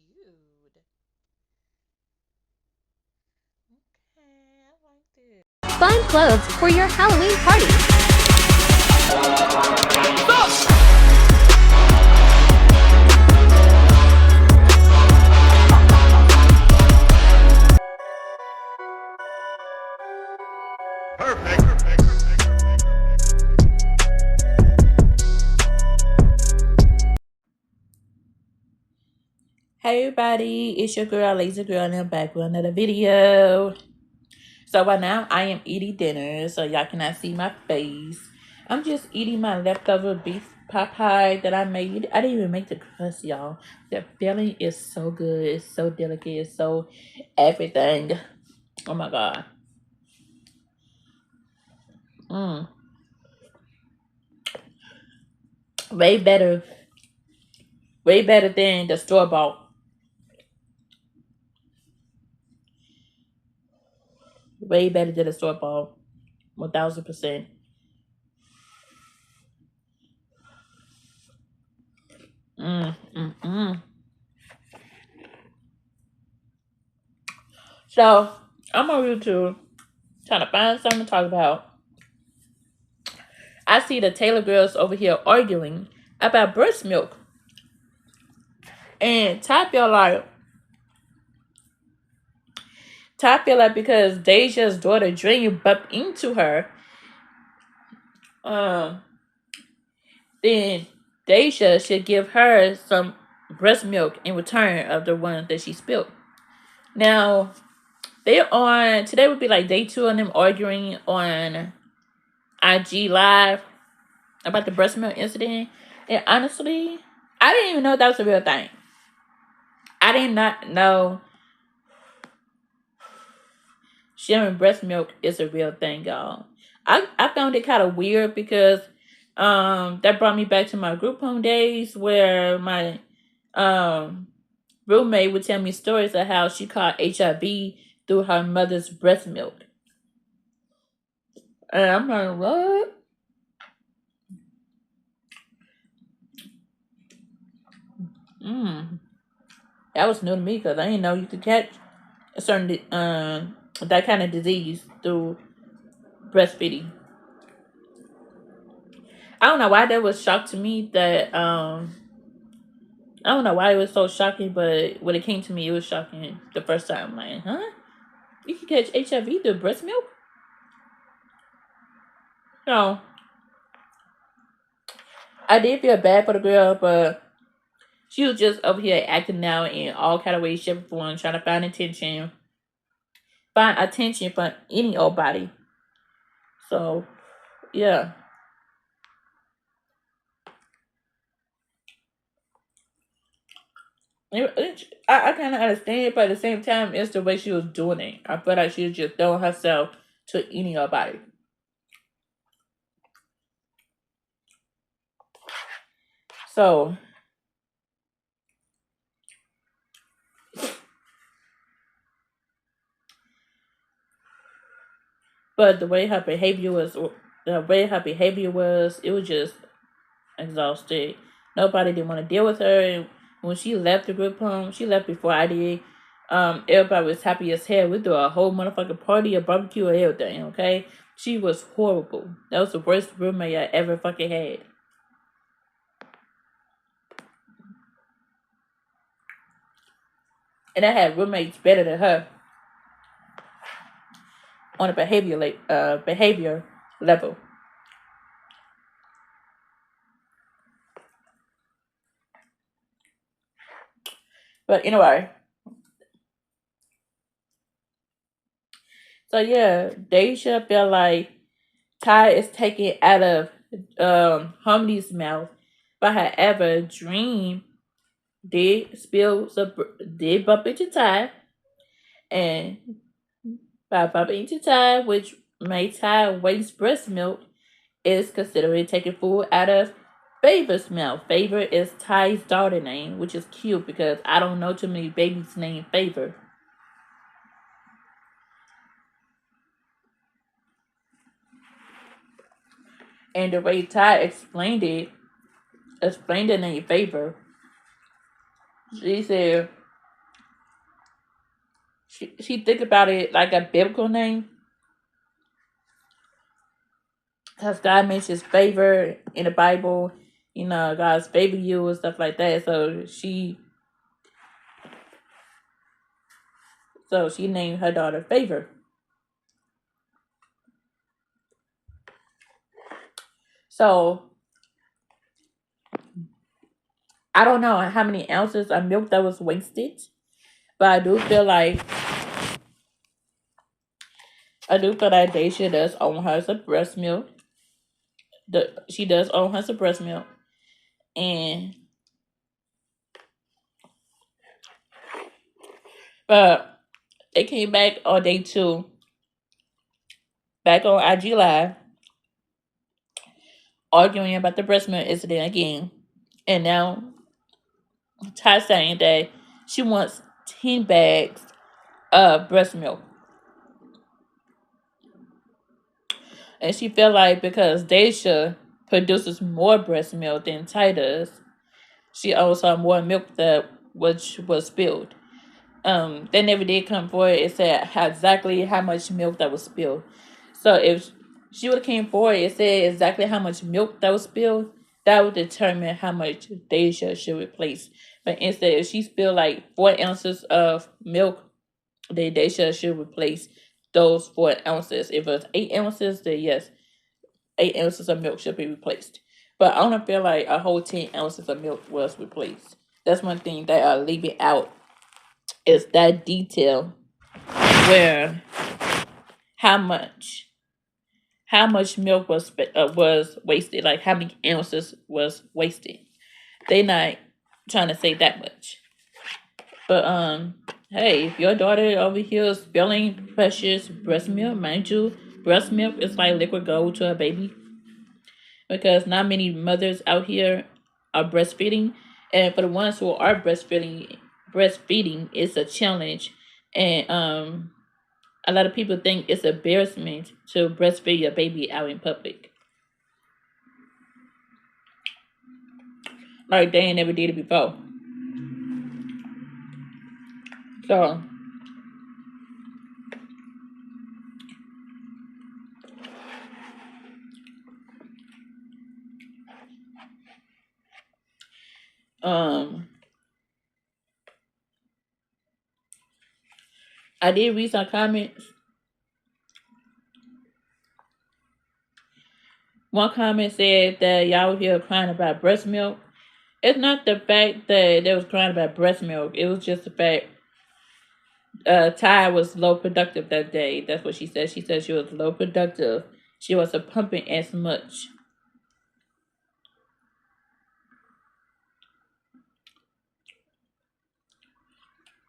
cute. Okay, I like this. Fun clothes for your Halloween party. Hey everybody, it's your girl Lazy Girl and I'm back with another video. So right now I am eating dinner, so y'all cannot see my face. I'm just eating my leftover beef pot pie that I made. I didn't even make the crust, y'all. The filling is so good, it's so delicate, it's so everything. Oh my god. Mmm. Way better. Way better than the store bought. Way better than the store bought. 1000%. Mm. So I'm on YouTube trying to find something to talk about. I see the Taylor girls over here arguing about breast milk. And Ty feel like because Daysha's daughter Dream bumped into her, um, then Daysha should give her some breast milk in return of the one that she spilled. Now, today would be like day 2 of them arguing on IG Live about the breast milk incident. And honestly, I didn't even know that was a real thing. I did not know sharing breast milk is a real thing, y'all. I found it kind of weird because that brought me back to my group home days where my roommate would tell me stories of how she caught HIV through her mother's breast milk. And I'm like, what? That was new to me because I didn't know you could catch a certain that kind of disease through breastfeeding. I don't know why that was shocked to me that I don't know why it was so shocking, but when it came to me, it was shocking the first time. I'm like, huh? You can catch HIV through breast milk? No. I did feel bad for the girl, but she was just over here acting out in all kind of ways, shape, and form, trying to find attention from any old body. So, yeah. I kind of understand it, but at the same time, it's the way she was doing it. I feel like she was just throwing herself to any old body. So, but the way her behavior was, it was just exhausted. Nobody didn't want to deal with her. And when she left the group home, she left before I did. Everybody was happy as hell. We threw a whole motherfucking party, a barbecue, and everything. Okay, she was horrible. That was the worst roommate I ever fucking had. And I had roommates better than her on a behavior level. But anyway, so yeah, Daysha felt like Ty is taken out of Harmony's mouth. But however, Dream did bump into Ty, and by bumping into Ty, which made Ty waste breast milk, is considered taking food out of Favor's mouth. Favor is Ty's daughter name, which is cute because I don't know too many babies named Favor. And the way Ty explained the name Favor, she said she think about it like a biblical name, because God mentions favor in the Bible. You know, God's favor you and stuff like that. So she named her daughter Favor. So I don't know how many ounces of milk that was wasted, but I do feel like Daisha does own her some breast milk. She does own her some breast milk, and but they came back on day 2, back on IG Live, arguing about the breast milk incident again, and now Ty saying that she wants 10 bags of breast milk, and she felt like because Daisha produces more breast milk than Ty does, she owes her more milk that which was spilled. They never did come forward and said exactly how much milk that was spilled. So if she would have came forward and said exactly how much milk that was spilled, that would determine how much Daisha should replace. But instead, if she spilled like 4 ounces of milk, then Daisha should replace those 4 ounces. If it was 8 ounces, then yes, 8 ounces of milk should be replaced. But I don't feel like a whole 10 ounces of milk was replaced. That's one thing that I leave it out, is that detail where how much milk was wasted, like how many ounces was wasted. They not trying to say that much. But hey, if your daughter over here is spilling precious breast milk, mind you, breast milk is like liquid gold to a baby, because not many mothers out here are breastfeeding, and for the ones who are breastfeeding is a challenge, and a lot of people think it's embarrassment to breastfeed your baby out in public. Like they ain't never did it before. So um I did read some comments. One comment said that y'all here crying about breast milk. It's not the fact that they was crying about breast milk. It was just the fact Ty was low productive that day. That's what she said. She said she was low productive. She wasn't pumping as much.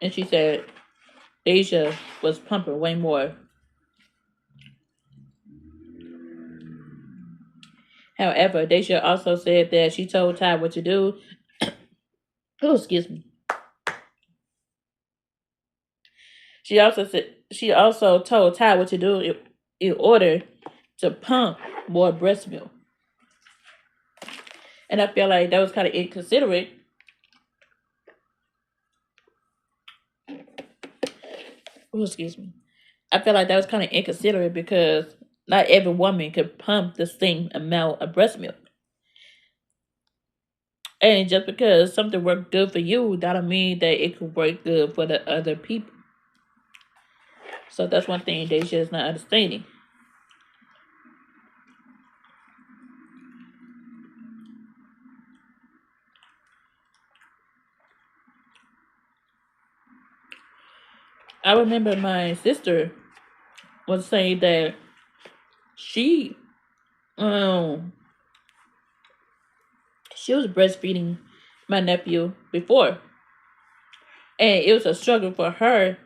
And she said Daysha was pumping way more. However, Daysha also said that she told Ty what to do. Oh, excuse me. She also told Ty what to do in order to pump more breast milk. And I feel like that was kind of inconsiderate. Oh, excuse me. I feel like that was kind of inconsiderate because not every woman could pump the same amount of breast milk. And just because something worked good for you, that don't mean that it could work good for the other people. So that's one thing Daisha is not understanding. I remember my sister was saying that she um she was breastfeeding my nephew before, and it was a struggle for her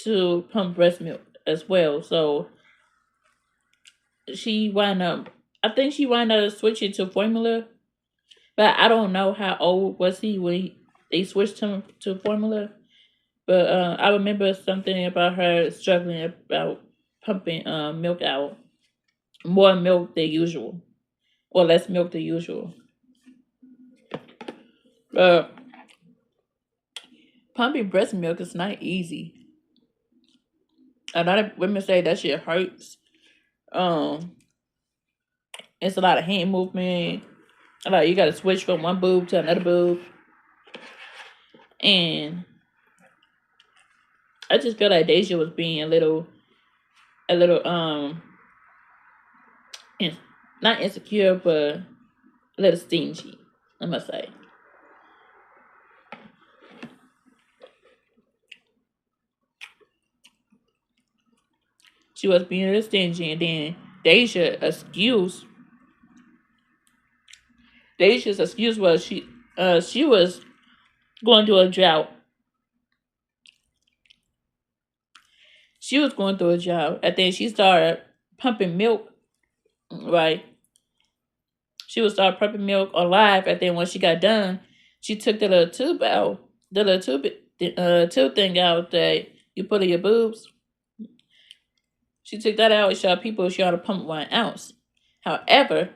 to pump breast milk as well. So she wound up, I think she wound up switching to formula, but I don't know how old was he when they switched him to formula. But I remember something about her struggling about pumping milk out, more milk than usual, or less milk than usual. But pumping breast milk is not easy. A lot of women say that shit hurts. It's a lot of hand movement. Like you gotta switch from one boob to another boob. And I just feel like Daysha was being a little not insecure, but a little stingy, I must say. She was being a little stingy, and then Daysha's excuse was she was going through a drought. She was going through a drought, and then she started pumping milk, right? She would start pumping milk alive, and then when she got done, she took the little tube out, the little tube thing out that you put in your boobs. She took that out and showed people she ought to pump 1 ounce. However,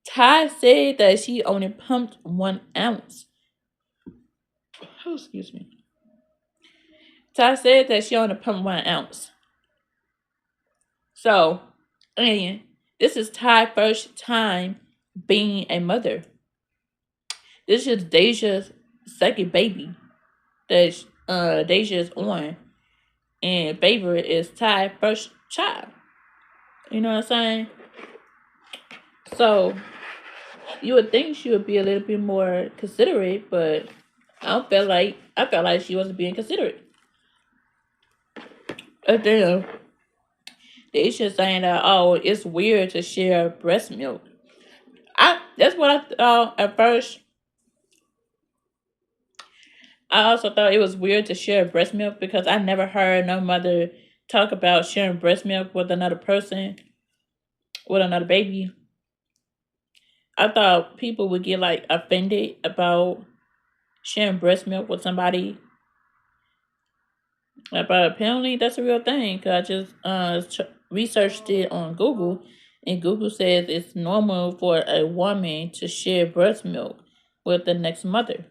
Ty said that she only pumped 1 ounce. Oh, excuse me. Ty said that she only pumped 1 ounce. So, and this is Ty's first time being a mother. This is Daysha's second baby that Daysha is on. And Favorite is Ty's first child. You know what I'm saying? So, you would think she would be a little bit more considerate, but I felt like she wasn't being considerate. And then Daysha saying that, oh, it's weird to share breast milk. That's what I thought at first. I also thought it was weird to share breast milk because I never heard no mother talk about sharing breast milk with another person, with another baby. I thought people would get like offended about sharing breast milk with somebody. But apparently that's a real thing because I just researched it on Google, and Google says it's normal for a woman to share breast milk with the next mother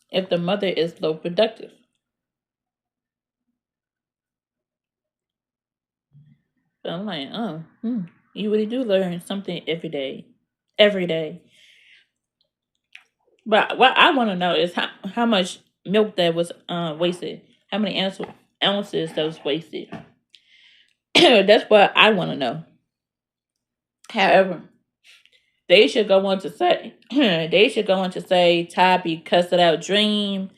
if the mother is low productive. So I'm like, oh, you really do learn something every day. Every day. But what I want to know is how much milk that was wasted. How many ounces that was wasted. That's what I want to know. However, they should go on to say Ty be cussing out Dream.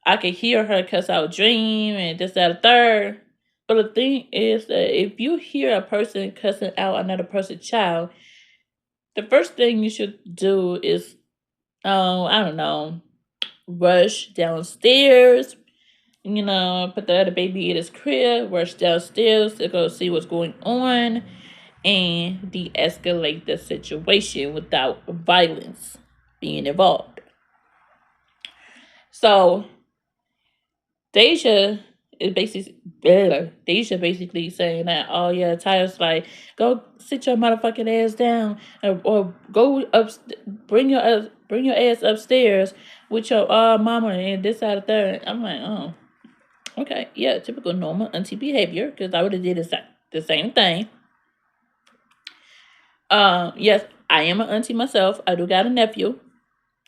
I could hear her cuss out Dream and this, that, a third. But the thing is that if you hear a person cussing out another person's child, the first thing you should do is, I don't know, rush downstairs, put the other baby in his crib, rush downstairs to go see what's going on, and de-escalate the situation without violence being involved. So, Daysha basically saying that, oh yeah, Tyler's like, go sit your motherfucking ass down, or go up, bring your ass upstairs with your mama and this out of there. I'm like, oh, okay, yeah, typical normal auntie behavior, because I would have did the same thing. Yes, I am an auntie myself. I do got a nephew.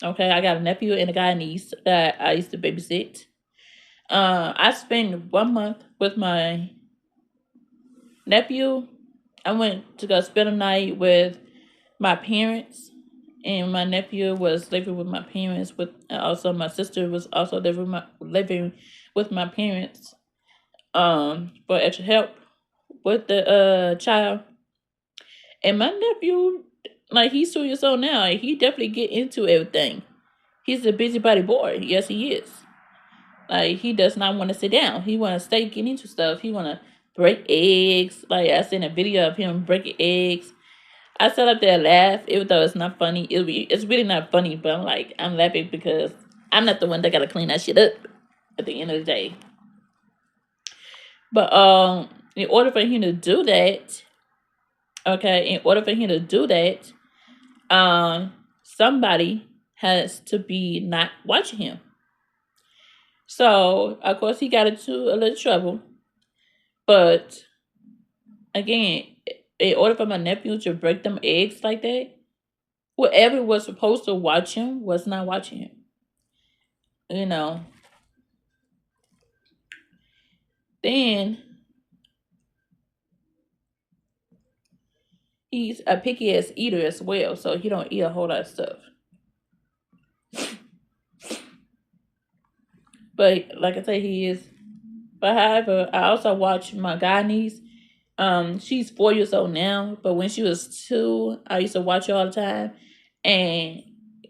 Okay, I got a nephew and a niece that I used to babysit. I spent 1 month with my nephew. I went to go spend a night with my parents, and my nephew was living with my parents. Also my sister was also living with my parents. For extra help with the child. And my nephew, like, he's 2 years old now. He definitely get into everything. He's a busybody boy. Yes, he is. Like, he does not want to sit down. He want to stay getting into stuff. He want to break eggs. Like, I seen a video of him breaking eggs. I sat up there and laughed, even though it's not funny. It's really not funny, but I'm laughing because I'm not the one that got to clean that shit up at the end of the day. But in order for him to do that, somebody has to be not watching him. So, of course, he got into a little trouble. But again, in order for my nephew to break them eggs like that, whoever was supposed to watch him was not watching him. You know. Then he's a picky ass eater as well, so he don't eat a whole lot of stuff. But like I say, he is. But however, I also watch my god niece. She's 4 years old now, but when she was 2, I used to watch her all the time, and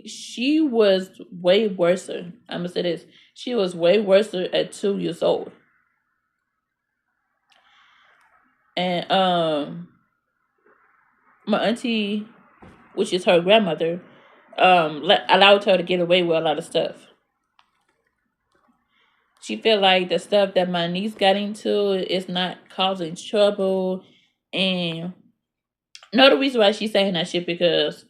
she was way worse. I'm gonna say this: she was way worse at 2 years old, and my auntie, which is her grandmother, allowed her to get away with a lot of stuff. She felt like the stuff that my niece got into is not causing trouble, and another reason why she's saying that shit because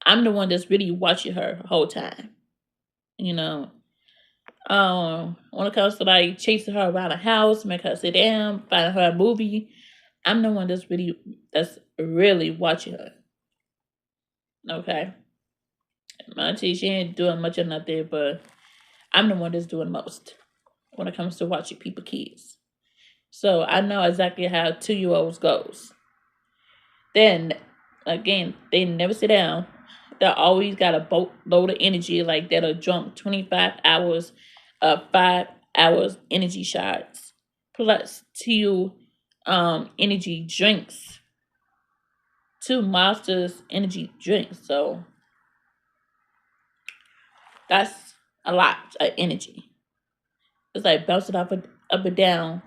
I'm the one that's really watching her the whole time. You know, when it comes to like chasing her around the house, make her sit down, finding her a movie, I'm the one that's really watching her. Okay, my auntie, she ain't doing much of nothing, but I'm the one that's doing most when it comes to watching people kids. So I know exactly how 2-year-olds goes. Then again, they never sit down. They always got a boatload of energy, like that'll drunk 25 hours of 5 hours energy shots. Plus 2 energy drinks. 2 monsters energy drinks. So that's a lot of energy. It's like bouncing up and down.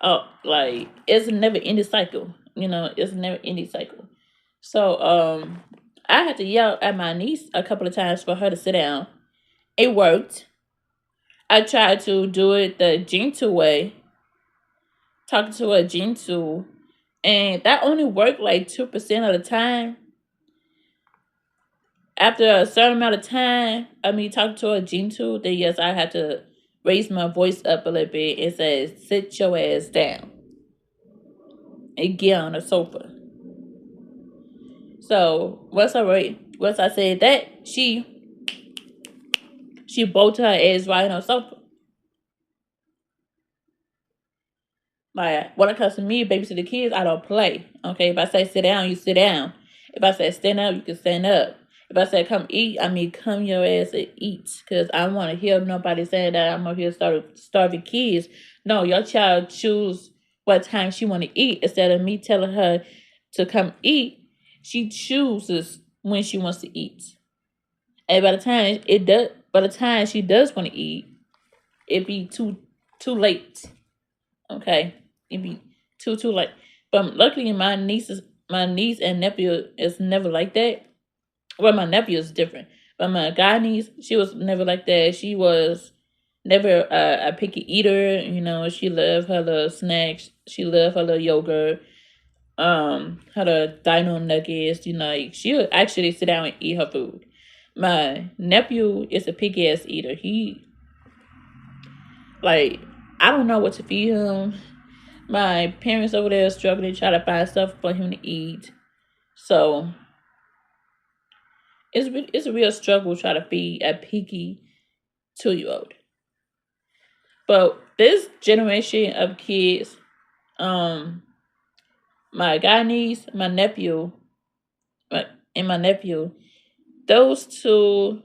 Oh, like it's a never ending cycle. You know, it's a never ending cycle. So I had to yell at my niece a couple of times for her to sit down. It worked. I tried to do it the gentle way, talking to her gentle, and that only worked like 2% of the time. After a certain amount of time, talking to her gentle, then yes, I had to raise my voice up a little bit and say, "Sit your ass down and get on the sofa." So once I said that, she bolted her ass right on the sofa. Like when it comes to me, babysit the kids, I don't play. Okay, if I say sit down, you sit down. If I say stand up, you can stand up. If I say come eat, come your ass and eat. Cause I don't want to hear nobody saying that I'm over here starving kids. No, your child choose what time she want to eat instead of me telling her to come eat. She chooses when she wants to eat. And by the time she does want to eat, it be too late. Okay, it'd be too late. But luckily, my niece and nephew is never like that. Well, my nephew is different, but my god niece, she was never like that. She was never a picky eater. You know, she loved her little snacks. She loved her little yogurt. Her little dino nuggets. You know, like, she would actually sit down and eat her food. My nephew is a picky ass eater. He like I don't know what to feed him. My parents over there struggling to try to find stuff for him to eat. So it's a real struggle trying to feed a picky 2-year-old. But this generation of kids, my god niece, my nephew, and my nephew, those two.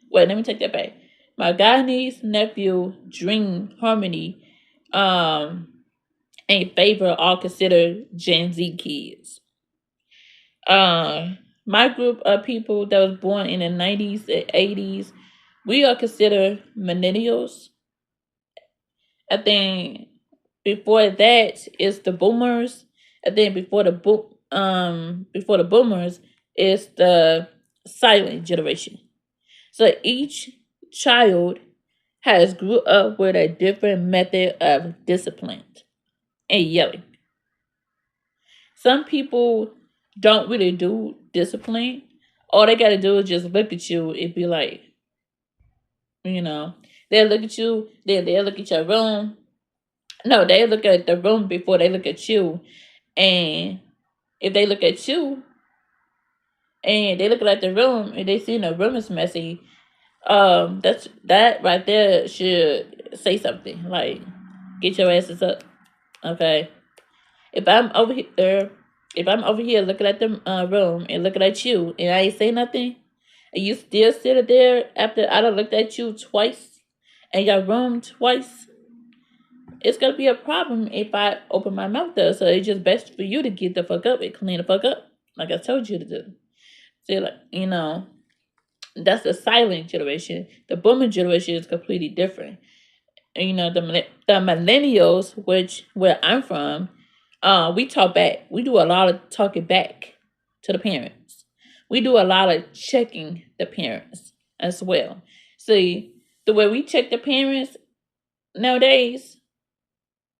Wait, let me take that back. My god niece, nephew, Dream, Harmony, and Favor all considered Gen Z kids. My group of people that was born in the 90s and 80s, we are considered millennials. I think before that is the boomers. I think before the boomers is the silent generation. So each child has grew up with a different method of discipline and yelling. Some people don't really do discipline. All they gotta do is just look at you and be like, you know, they'll look at you, they'll look at your room, No, they look at the room before they look at you. And if they look at you and they look at the room and they see the room is messy, that right there should say something. Like, get your asses up. Okay. If I'm over here looking at the room and looking at you and I ain't say nothing, and you still sit there after I done looked at you twice and your room twice, it's gonna be a problem if I open my mouth there. So it's just best for you to get the fuck up and clean the fuck up, like I told you to do. See, like, that's the silent generation. The boomer generation is completely different. And, the millennials, which where I'm from, we talk back. We do a lot of talking back to the parents. We do a lot of checking the parents as well. See, the way we check the parents nowadays,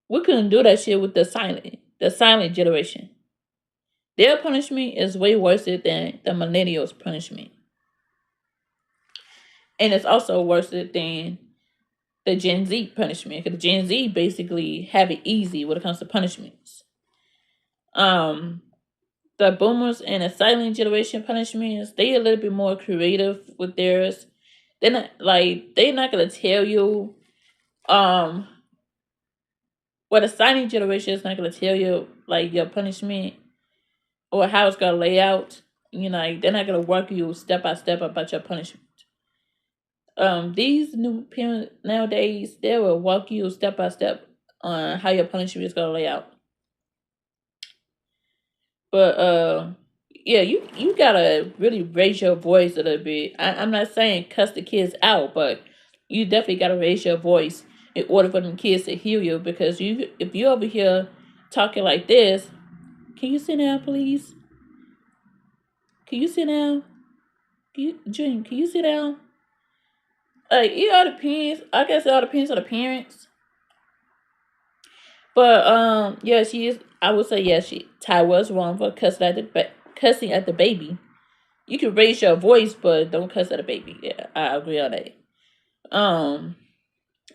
we couldn't do that shit with the silent generation. Their punishment is way worse than the millennials' punishment. And it's also worse than the Gen Z punishment. Because the Gen Z basically have it easy when it comes to punishments. The boomers and the silent generation punishments, they a little bit more creative with theirs. They're not gonna tell you the silent generation is not gonna tell you like your punishment or how it's gonna lay out. They're not gonna work you step by step about your punishment. These new parents nowadays, they will walk you step by step on how your punishment is gonna lay out. But yeah, you gotta really raise your voice a little bit. I'm not saying cuss the kids out, but you definitely gotta raise your voice in order for them kids to hear you. Because if you over here talking like this, can you sit down, please? Can you sit down? Can you sit down? Like, it all depends. I guess it all depends on the parents. But yeah, she is. I would say yes. Ty was wrong for cussing at the baby. You can raise your voice, but don't cuss at a baby. Yeah, I agree on that.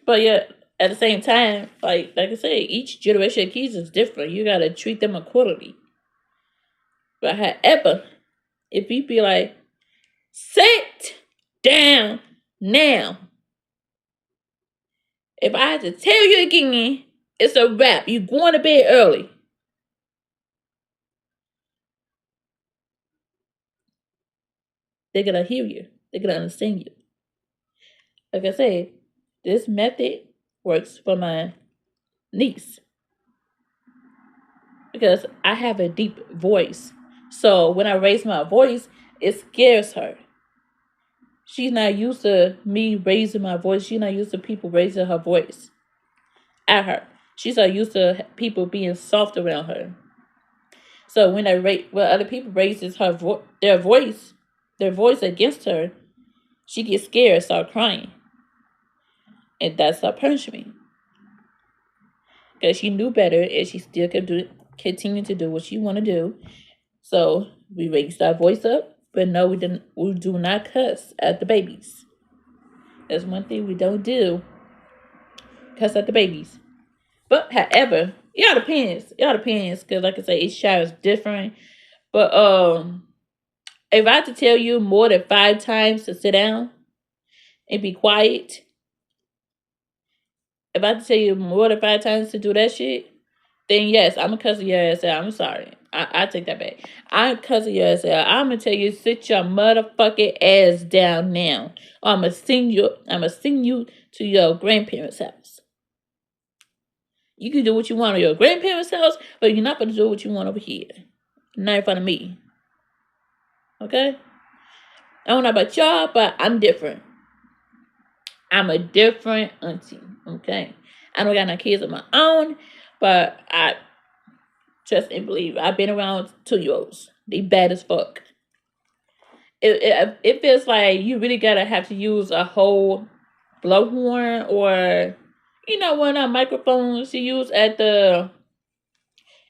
But yeah, at the same time, like I said, each generation of kids is different. You gotta treat them accordingly. But however, if you be like, sit down now. If I had to tell you again, it's a wrap. You going to bed early. They're gonna hear you. They're gonna understand you. Like I said, this method works for my niece because I have a deep voice. So when I raise my voice, it scares her. She's not used to me raising my voice. She's not used to people raising her voice at her. She's not used to people being soft around her. So when other people raises their voice against her, she gets scared, start crying, and that's her punishment. Because she knew better, and she still continue to do what she want to do. So we raised our voice up, but no, we didn't. We do not cuss at the babies. That's one thing we don't do. Cuss at the babies. But however, it all depends. It all depends. Because like I say, each child is different. But if I had to tell you more than 5 times to sit down and be quiet, if I had to tell you more than 5 times to do that shit, then yes, I'm gonna cuss your ass out. I'm sorry. I take that back. I'm cussing your ass out. I'm gonna tell you, sit your motherfucking ass down now. Or I'm gonna send you to your grandparents' house. You can do what you want at your grandparents' house, but you're not gonna do what you want over here. Not in front of me. Okay? I don't know about y'all, but I'm different. I'm a different auntie. Okay? I don't got no kids of my own, but I trust and believe. I've been around 2-year-olds. They bad as fuck. It feels like you really gotta have to use a whole blowhorn or one of the microphones you use at the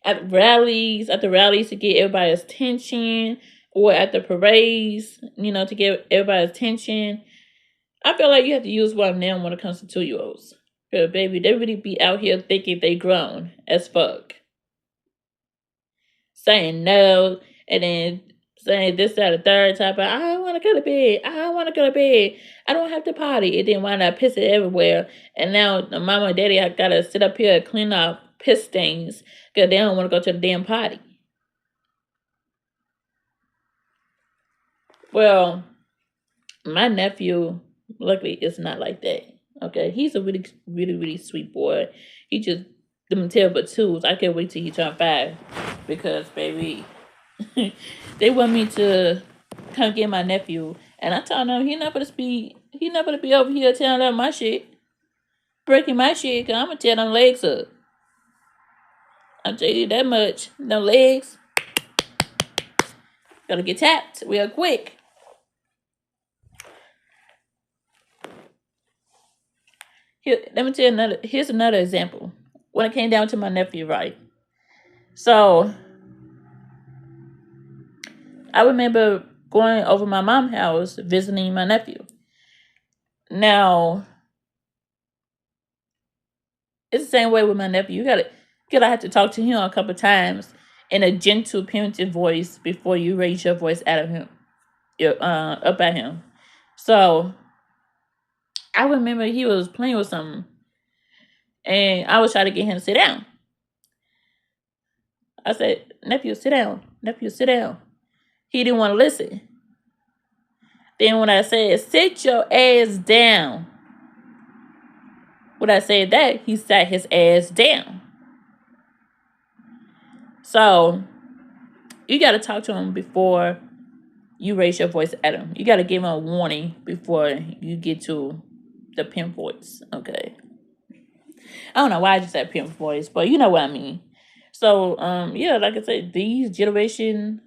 rallies to get everybody's attention, or at the parades, to get everybody's attention. I feel like you have to use one of them when it comes to 2-year-olds. Cause baby, they really be out here thinking they grown as fuck, saying no, and then saying this, that, the third time. But I don't want to go to bed. I don't want to go to bed. I don't have to potty. It didn't wind up pissing everywhere, and now the mama and daddy I gotta sit up here and clean up piss stains because they don't want to go to the damn potty. Well, my nephew, luckily, is not like that. Okay, he's a really, really, really sweet boy. He just them terrible twos. I can't wait till he turn 5 because baby, they want me to come get my nephew, and I told him he not gonna be over here tearing up my shit, breaking my shit. Cause I'm gonna tear them legs up. I'll tell you that much. Them legs gotta get tapped real quick. Here, let me tell you another. Here's another example. When it came down to my nephew, right? So I remember going over my mom's house visiting my nephew. Now it's the same way with my nephew. You gotta have to talk to him a couple times in a gentle, parenting voice before you raise your voice at him, up at him. So I remember he was playing with something, and I was trying to get him to sit down. I said, "Nephew, sit down. Nephew, sit down." He didn't want to listen. Then when I said, "Sit your ass down," when I said that, he sat his ass down. So you got to talk to him before you raise your voice at him. You got to give him a warning before you get to the pimp voice. Okay. I don't know why I just said pimp voice, but you know what I mean. So, yeah, like I said, these Gen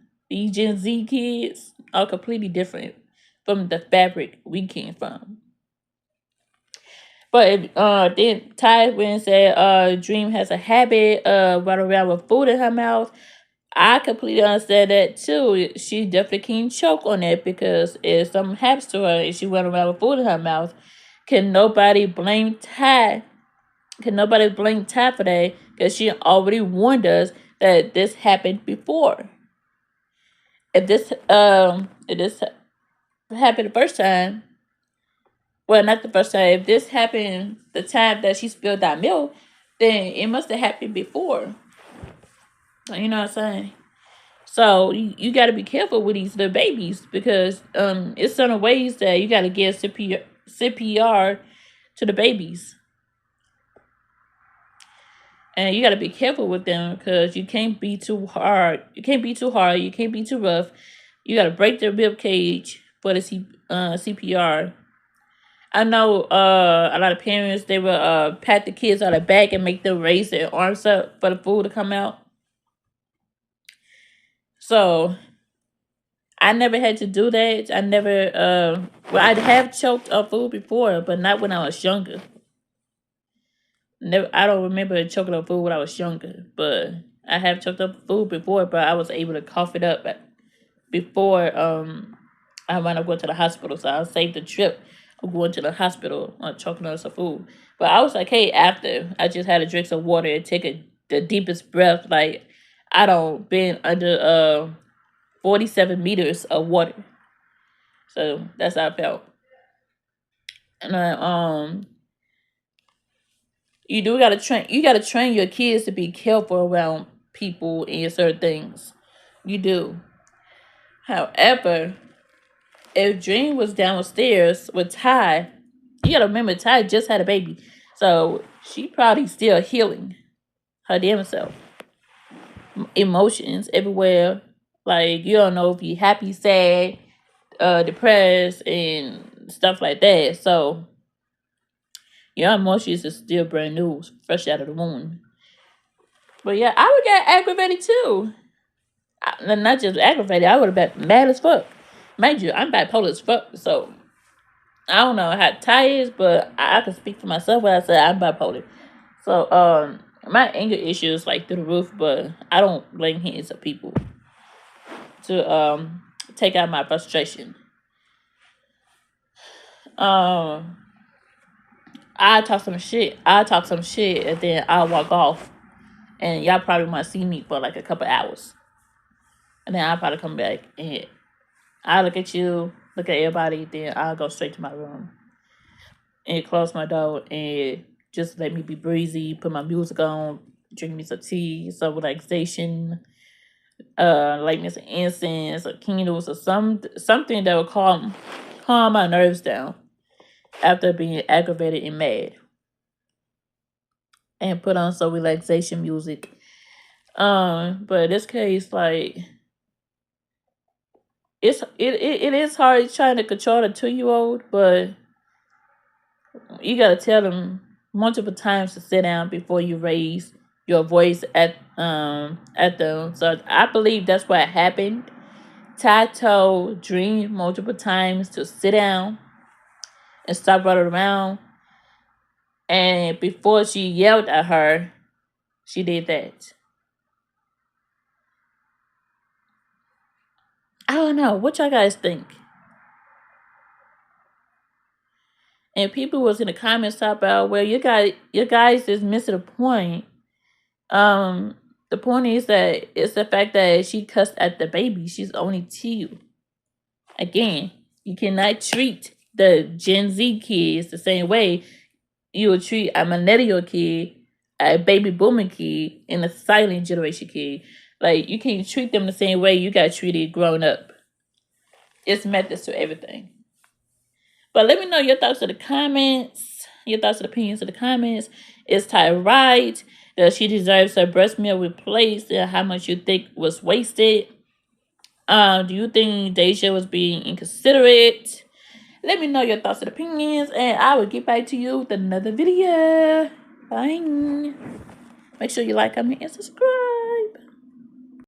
Z kids are completely different from the fabric we came from. But then Ty when said Dream has a habit of running around with food in her mouth. I completely understand that too. She definitely can choke on it because if something happens to her and she went around with food in her mouth, can nobody blame Ty? Can nobody blame Ty for that? Because she already warned us that this happened before. If this happened the first time, well, not the first time. If this happened the time that she spilled that milk, then it must have happened before. You know what I'm saying? So you got to be careful with these little babies because it's certain ways that you got to give CPR to the babies, and you got to be careful with them because you can't be too hard. You can't be too hard. You can't be too rough. You got to break their rib cage for the CPR. I know a lot of parents they will pat the kids on the back and make them raise their arms up for the food to come out. So I never had to do that. I never well I have choked on food before, but not when I was younger. Never I don't remember choking on food when I was younger, but I have choked up food before, but I was able to cough it up before I wound up going to the hospital. So I saved the trip of going to the hospital on choking on some food. But I was like, hey, after I just had to drink some water and take the deepest breath, like I don't been under 47 meters of water. So that's how I felt. And you gotta train your kids to be careful around people and certain things. You do. However, if Dream was downstairs with Ty, you gotta remember Ty just had a baby. So she probably still healing her damn self. Emotions everywhere. Like you don't know if you happy, sad, depressed and stuff like that. So your emotions is still brand new, fresh out of the womb. But yeah, I would get aggravated too. Not just aggravated, I would have been mad as fuck. Mind you, I'm bipolar as fuck, so I don't know how Ty is, but I can speak for myself when I say I'm bipolar. So my anger issues like through the roof, but I don't blame hands of people to take out my frustration. Um I talk some shit. And then I'll walk off. And y'all probably might see me for like a couple hours. And then I'll probably come back and I'll look at you, look at everybody, then I'll go straight to my room and close my door and just let me be breezy, put my music on, drink me some tea, some relaxation, light me some incense or candles or something that will calm my nerves down after being aggravated and mad. And put on some relaxation music. But in this case, like it is hard trying to control a 2-year-old, but you gotta tell them multiple times to sit down before you raise your voice at them. So I believe that's what happened. Ty told Dream multiple times to sit down and stop running around. And before she yelled at her, she did that. I don't know. What y'all guys think? And people was in the comments talk about, well, you guys is missing the point. The point is that it's the fact that she cussed at the baby. She's only 2. Again, you cannot treat the Gen Z kids the same way you would treat a millennial kid, a baby boomer kid, and a silent generation kid. Like, you can't treat them the same way you got treated growing up. It's methods to everything. But let me know your thoughts in the comments. Your thoughts and opinions in the comments. Is Ty right? That she deserves her breast milk replaced, and how much you think was wasted? Do you think Daysha was being inconsiderate? Let me know your thoughts and opinions, and I will get back to you with another video. Bye. Make sure you like, comment, and subscribe.